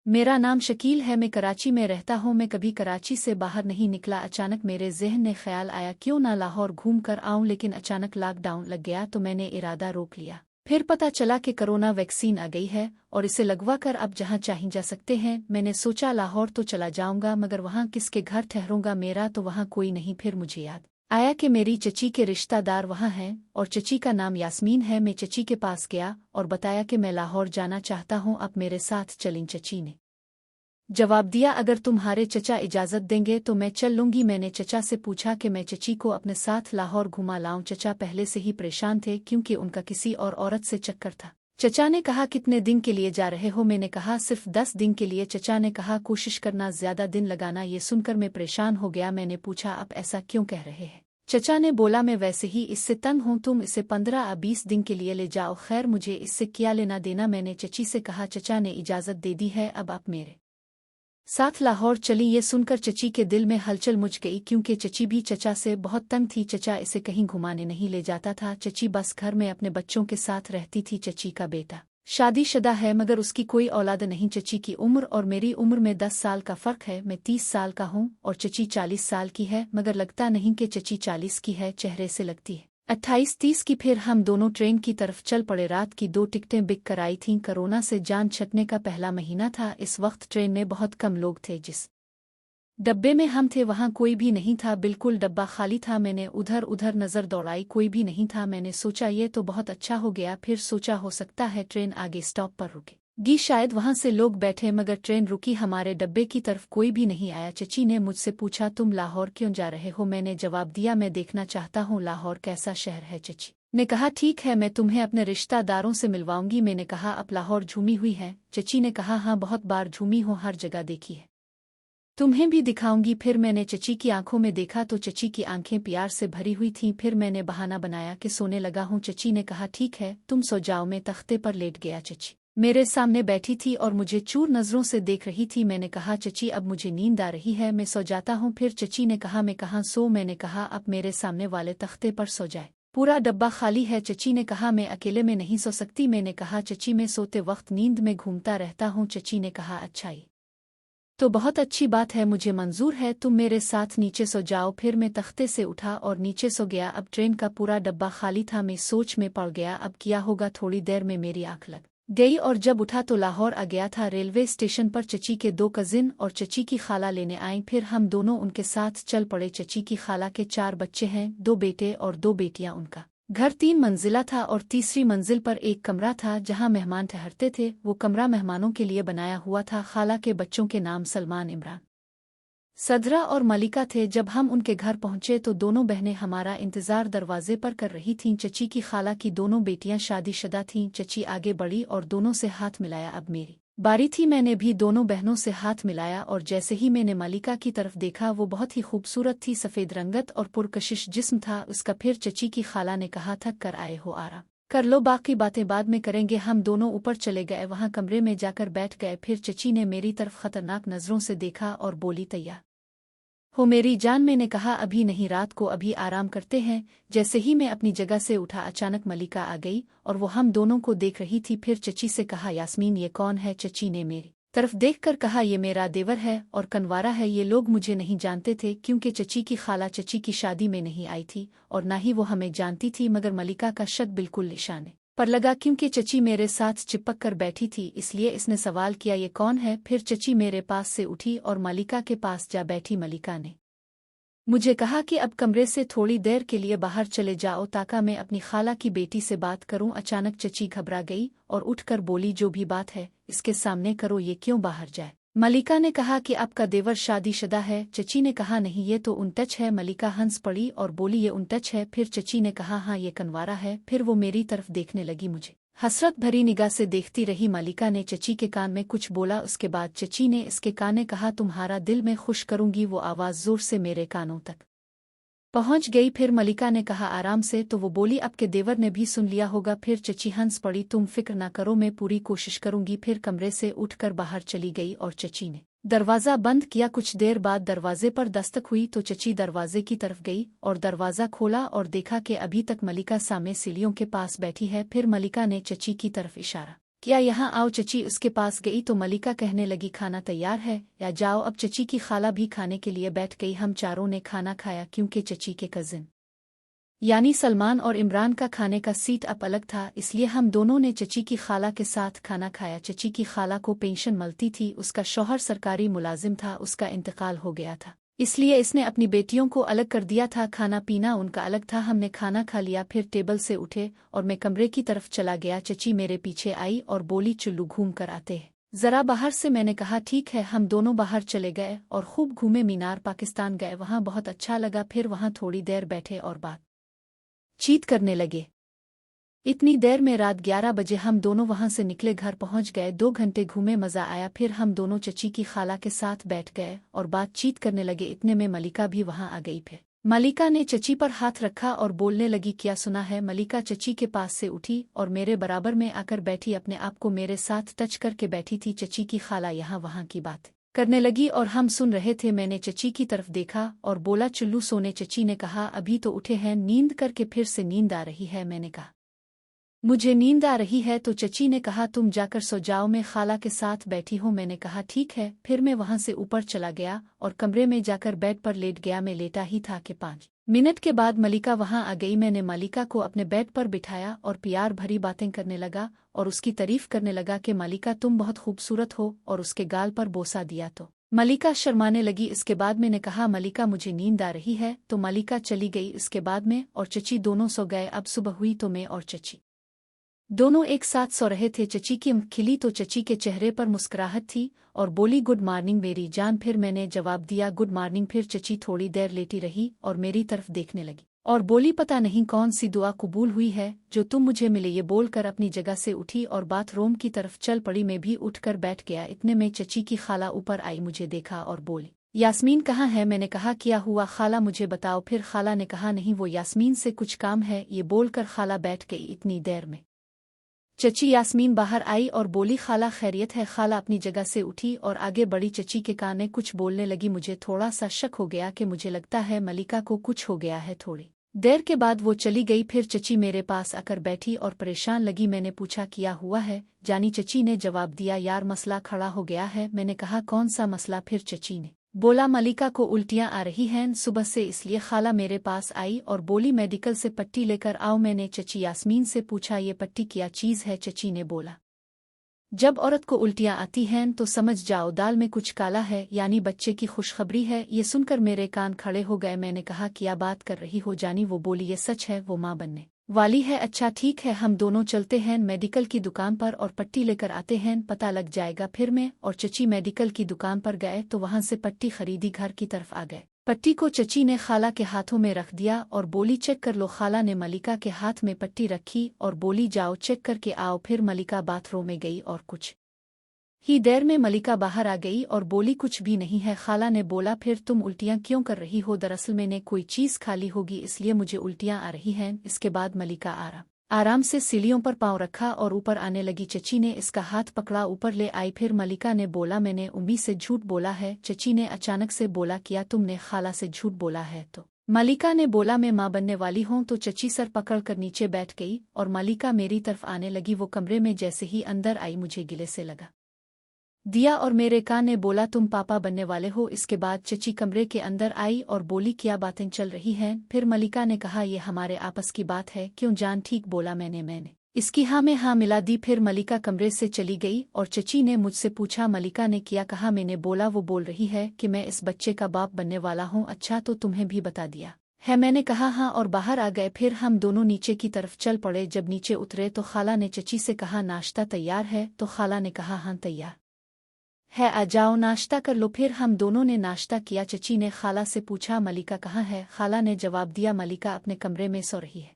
मेरा नाम शकील है, मैं कराची में रहता हूँ। मैं कभी कराची से बाहर नहीं निकला। अचानक मेरे ज़हन में ख्याल आया क्यों ना लाहौर घूम कर आऊँ, लेकिन अचानक लॉकडाउन लग गया तो मैंने इरादा रोक लिया। फिर पता चला कि कोरोना वैक्सीन आ गई है और इसे लगवा कर अब जहाँ चाहें जा सकते हैं। मैंने सोचा लाहौर तो चला जाऊँगा, मगर वहाँ किसके घर ठहरूंगा, मेरा तो वहाँ कोई नहीं। फिर मुझे याद आया कि मेरी चची के रिश्तेदार वहाँ हैं और चची का नाम यास्मीन है। मैं चची के पास गया और बताया कि मैं लाहौर जाना चाहता हूँ, अब मेरे साथ चलें। चची ने जवाब दिया, अगर तुम्हारे चचा इजाज़त देंगे तो मैं चल लूँगी। मैंने चचा से पूछा कि मैं चची को अपने साथ लाहौर घुमा लाऊं। चचा पहले से ही परेशान थे क्योंकि उनका किसी और औरत से चक्कर था। चचा ने कहा, कितने दिन के लिए जा रहे हो? मैंने कहा, सिर्फ 10 दिन के लिए। चचा ने कहा, कोशिश करना, ज़्यादा दिन लगाना। ये सुनकर मैं परेशान हो गया। मैंने पूछा, आप ऐसा क्यों कह रहे हैं? चचा ने बोला, मैं वैसे ही इससे तंग हूँ, तुम इसे 15 या 20 दिन के लिए ले जाओ। खैर, मुझे इससे क्या लेना देना। मैंने चची से कहा, चचा ने इजाज़त दे दी है, अब आप मेरे साथ लाहौर चली। ये सुनकर चची के दिल में हलचल मच गई क्योंकि चची भी चचा से बहुत तंग थी। चचा इसे कहीं घुमाने नहीं ले जाता था। चची बस घर में अपने बच्चों के साथ रहती थी। चची का बेटा शादीशुदा है मगर उसकी कोई औलाद नहीं। चची की उम्र और मेरी उम्र में 10 साल का फ़र्क है। मैं 30 साल का हूँ और चची 40 साल की है, मगर लगता नहीं कि चची 40 की है, चेहरे से लगती है 28-30 की। फिर हम दोनों ट्रेन की तरफ चल पड़े। रात की 2 टिकटें बुक कराई थीं। कोरोना से जान छटने का पहला महीना था। इस वक्त ट्रेन में बहुत कम लोग थे। जिस डब्बे में हम थे वहाँ कोई भी नहीं था, बिल्कुल डब्बा खाली था। मैंने उधर उधर नज़र दौड़ाई, कोई भी नहीं था। मैंने सोचा ये तो बहुत अच्छा हो गया। फिर सोचा हो सकता है ट्रेन आगे स्टॉप पर रुकेगी, शायद वहाँ से लोग बैठे, मगर ट्रेन रुकी। हमारे डब्बे की तरफ कोई भी नहीं आया। चची ने मुझसे पूछा, तुम लाहौर क्यों जा रहे हो? मैंने जवाब दिया, मैं देखना चाहता हूँ लाहौर कैसा शहर है। चची ने कहा, ठीक है, मैं तुम्हें अपने रिश्तेदारों से मिलवाऊंगी। मैंने कहा, अब लाहौर झूमी हुई है? चची ने कहा, हाँ, बहुत बार झूमी हूँ, हर जगह देखी है, तुम्हें भी दिखाऊंगी। फिर मैंने चची की आंखों में देखा तो चची की आंखें प्यार से भरी हुई थीं। फिर मैंने बहाना बनाया कि सोने लगा हूँ। चची ने कहा, ठीक है, तुम सो जाओ। मैं तख्ते पर लेट गया। चची मेरे सामने बैठी थी और मुझे चूर नज़रों से देख रही थी। मैंने कहा, चची अब मुझे नींद आ रही है, मैं सो जाता हूँ। फिर चची ने कहा, मैं कहाँ सो? मैंने कहा, अब मेरे सामने वाले तख्ते पर सो जाए, पूरा डब्बा खाली है। चची ने कहा, मैं अकेले में नहीं सो सकती। मैंने कहा, चची मैं सोते वक्त नींद में घूमता रहता हूँ। चची ने कहा, अच्छा ही तो बहुत अच्छी बात है, मुझे मंजूर है, तुम मेरे साथ नीचे सो जाओ। फिर मैं तख्ते से उठा और नीचे सो गया। अब ट्रेन का पूरा डब्बा खाली था। मैं सोच में पड़ गया, अब क्या होगा? थोड़ी देर में मेरी आंख लग गई और जब उठा तो लाहौर आ गया था। रेलवे स्टेशन पर चची के 2 कजिन और चची की खाला लेने आईं। फिर हम दोनों उनके साथ चल पड़े। चची की खाला के 4 बच्चे हैं, 2 बेटे और 2 बेटियां। उनका घर 3 मंजिला था और तीसरी मंजिल पर एक कमरा था जहां मेहमान ठहरते थे। वो कमरा मेहमानों के लिए बनाया हुआ था। खाला के बच्चों के नाम सलमान, इमरान, सदरा और मलिका थे। जब हम उनके घर पहुंचे तो दोनों बहनें हमारा इंतजार दरवाजे पर कर रही थीं। चची की खाला की दोनों बेटियां शादीशुदा थीं। चची आगे बढ़ी और दोनों से हाथ मिलाया। अब मेरी बारी थी। मैंने भी दोनों बहनों से हाथ मिलाया और जैसे ही मैंने मलिका की तरफ देखा, वो बहुत ही खूबसूरत थी, सफ़ेद रंगत और पुरकशिश जिस्म था उसका। फिर चची की खाला ने कहा, थक कर आए हो, आराम कर लो, बाकी बातें बाद में करेंगे। हम दोनों ऊपर चले गए, वहां कमरे में जाकर बैठ गए। फिर चची ने मेरी तरफ खतरनाक नज़रों से देखा और बोली, तैयार हो मेरी जान? मैंने कहा, अभी नहीं, रात को अभी आराम करते हैं। जैसे ही मैं अपनी जगह से उठा, अचानक मलिका आ गई और वो हम दोनों को देख रही थी। फिर चची से कहा, यास्मीन ये कौन है? चची ने मेरी तरफ देखकर कहा, ये मेरा देवर है और कनवारा है। ये लोग मुझे नहीं जानते थे क्योंकि चची की खाला चची की शादी में नहीं आई थी और ना ही वो हमें जानती थी, मगर मलिका का शक बिल्कुल निशाने पर लगा क्योंकि चची मेरे साथ चिपक कर बैठी थी, इसलिए इसने सवाल किया, ये कौन है? फिर चची मेरे पास से उठी और मलिका के पास जा बैठी। मलिका ने मुझे कहा कि अब कमरे से थोड़ी देर के लिए बाहर चले जाओ ताकि मैं अपनी खाला की बेटी से बात करूं। अचानक चची घबरा गई और उठकर बोली, जो भी बात है इसके सामने करो, ये क्यों बाहर जाए? मलिका ने कहा कि आपका देवर शादीशुदा है। चची ने कहा, नहीं, ये तो उनटच है। मलिका हंस पड़ी और बोली, ये उनटच है? फिर चची ने कहा, हाँ, ये कनवारा है। फिर वो मेरी तरफ देखने लगी, मुझे हसरत भरी निगाह से देखती रही। मलिका ने चची के कान में कुछ बोला, उसके बाद चची ने इसके कान में कहा, तुम्हारा दिल मैं खुश करूंगी। वो आवाज़ जोर से मेरे कानों तक पहुंच गई। फिर मलिका ने कहा, आराम से। तो वो बोली, आपके देवर ने भी सुन लिया होगा। फिर चची हंस पड़ी, तुम फिक्र ना करो, मैं पूरी कोशिश करूंगी। फिर कमरे से उठकर बाहर चली गई और चची ने दरवाज़ा बंद किया। कुछ देर बाद दरवाजे पर दस्तक हुई तो चची दरवाजे की तरफ गई और दरवाज़ा खोला और देखा कि अभी तक मलिका सामने सीढ़ियों के पास बैठी है। फिर मलिका ने चची की तरफ इशारा क्या यहाँ आओ चची उसके पास गई तो मलिका कहने लगी खाना तैयार है या जाओ अब। चची की खाला भी खाने के लिए बैठ गई। हम चारों ने खाना खाया क्योंकि चची के कजिन यानी सलमान और इमरान का खाने का सीट अब अलग था, इसलिए हम दोनों ने चची की खाला के साथ खाना खाया। चची की खाला को पेंशन मिलती थी, उसका शौहर सरकारी मुलाजिम था, उसका इंतकाल हो गया था, इसलिए इसने अपनी बेटियों को अलग कर दिया था। खाना पीना उनका अलग था। हमने खाना खा लिया, फिर टेबल से उठे और मैं कमरे की तरफ चला गया। चची मेरे पीछे आई और बोली चुल्लू घूम कर आते हैं जरा बाहर से। मैंने कहा ठीक है। हम दोनों बाहर चले गए और खूब घूमे। मीनार पाकिस्तान गए, वहाँ बहुत अच्छा लगा। फिर वहाँ थोड़ी देर बैठे और बात चीत करने लगे। इतनी देर में रात 11 बजे हम दोनों वहां से निकले, घर पहुंच गए। 2 घंटे घूमे, मजा आया। फिर हम दोनों चची की खाला के साथ बैठ गए और बातचीत करने लगे। इतने में मलिका भी वहां आ गई। फिर मलिका ने चची पर हाथ रखा और बोलने लगी क्या सुना है। मलिका चची के पास से उठी और मेरे बराबर में आकर बैठी, अपने आप को मेरे साथ टच करके बैठी थी। चची की खाला यहाँ वहाँ की बात करने लगी और हम सुन रहे थे। मैंने चची की तरफ देखा और बोला चुल्लू सोने। चची ने कहा अभी तो उठे हैं, नींद करके फिर से नींद आ रही है। मैंने कहा मुझे नींद आ रही है, तो चची ने कहा तुम जाकर सो जाओ, मैं खाला के साथ बैठी हूँ। मैंने कहा ठीक है। फिर मैं वहां से ऊपर चला गया और कमरे में जाकर बेड पर लेट गया। मैं लेटा ही था कि 5 मिनट के बाद मलिका वहां आ गई। मैंने मलिका को अपने बेड पर बिठाया और प्यार भरी बातें करने लगा और उसकी तारीफ करने लगा कि मलिका तुम बहुत खूबसूरत हो, और उसके गाल पर बोसा दिया तो मलिका शर्माने लगी। इसके बाद मैंने कहा मलिका मुझे नींद आ रही है, तो मलिका चली गई। इसके बाद मैं और चची दोनों सो गए। अब सुबह हुई तो मैं और चची दोनों एक साथ सो रहे थे। चची की आँख खिली तो चची के चेहरे पर मुस्कुराहट थी और बोली गुड मॉर्निंग मेरी जान। फिर मैंने जवाब दिया गुड मॉर्निंग। फिर चची थोड़ी देर लेटी रही और मेरी तरफ देखने लगी और बोली पता नहीं कौन सी दुआ कबूल हुई है जो तुम मुझे मिले। ये बोलकर अपनी जगह से उठी और बाथरूम की तरफ चल पड़ी। मैं भी उठकर बैठ गया। इतने में चची की खाला ऊपर आई, मुझे देखा और बोली यास्मीन कहाँ है। मैंने कहा क्या हुआ खाला मुझे बताओ। फिर खाला ने कहा नहीं वो यास्मीन से कुछ काम है। ये बोलकर खाला बैठ गई। इतनी देर में चची यास्मीन बाहर आई और बोली खाला खैरियत है। खाला अपनी जगह से उठी और आगे बढ़ी। चची के कान में कुछ बोलने लगी। मुझे थोड़ा सा शक हो गया कि मुझे लगता है मलिका को कुछ हो गया है। थोड़ी देर के बाद वो चली गई। फिर चची मेरे पास आकर बैठी और परेशान लगी। मैंने पूछा क्या हुआ है जानी। चची ने जवाब दिया यार मसला खड़ा हो गया है। मैंने कहा कौन सा मसला। फिर चची ने बोला मलिका को उल्टियाँ आ रही हैं सुबह से, इसलिए खाला मेरे पास आई और बोली मेडिकल से पट्टी लेकर आओ। मैंने चची यास्मीन से पूछा ये पट्टी क्या चीज़ है। चची ने बोला जब औरत को उल्टियाँ आती हैं तो समझ जाओ दाल में कुछ काला है, यानी बच्चे की खुशखबरी है। ये सुनकर मेरे कान खड़े हो गए। मैंने कहा क्या बात कर रही हो जानी। वो बोली ये सच है, वो माँ बनने वाली है। अच्छा ठीक है, हम दोनों चलते हैं मेडिकल की दुकान पर और पट्टी लेकर आते हैं, पता लग जाएगा। फिर मैं और चची मेडिकल की दुकान पर गए तो वहां से पट्टी खरीदी, घर की तरफ आ गए। पट्टी को चची ने खाला के हाथों में रख दिया और बोली चेक कर लो। खाला ने मलिका के हाथ में पट्टी रखी और बोली जाओ चेक करके आओ। फिर मलिका बाथरूम में गई और कुछ ही देर में मलिका बाहर आ गई और बोली कुछ भी नहीं है। खाला ने बोला फिर तुम उल्टियाँ क्यों कर रही हो। दरअसल मैंने कोई चीज़ खा ली होगी इसलिए मुझे उल्टियाँ आ रही हैं। इसके बाद मलिका आराम से सीढ़ियों पर पाँव रखा और ऊपर आने लगी। चची ने इसका हाथ पकड़ा, ऊपर ले आई। फिर मलिका ने बोला मैंने उम्मी से झूठ बोला है। चची ने अचानक से बोला क्या तुमने खाला से झूठ बोला है। तो मलिका ने बोला मैं माँ बनने वाली हूँ। तो चची सर पकड़कर नीचे बैठ गई और मलिका मेरी तरफ आने लगी। वो कमरे में जैसे ही अंदर आई मुझे गिले से लगा दिया और मेरे कान ने बोला तुम पापा बनने वाले हो। इसके बाद चची कमरे के अंदर आई और बोली क्या बातें चल रही हैं। फिर मलिका ने कहा ये हमारे आपस की बात है क्यों जान। ठीक बोला मैंने इसकी हाँ में हाँ मिला दी। फिर मलिका कमरे से चली गई और चची ने मुझसे पूछा मलिका ने क्या कहा। मैंने बोला वो बोल रही है कि मैं इस बच्चे का बाप बनने वाला हूँ। अच्छा तो तुम्हें भी बता दिया है। मैंने कहा हाँ और बाहर आ गए। फिर हम दोनों नीचे की तरफ चल पड़े। जब नीचे उतरे तो खाला ने चची से कहा नाश्ता तैयार है। तो खाला ने कहा हाँ तैयार है, आ जाओ नाश्ता कर लो। फिर हम दोनों ने नाश्ता किया। चची ने खाला से पूछा मलिका कहाँ है। खाला ने जवाब दिया मलिका अपने कमरे में सो रही है।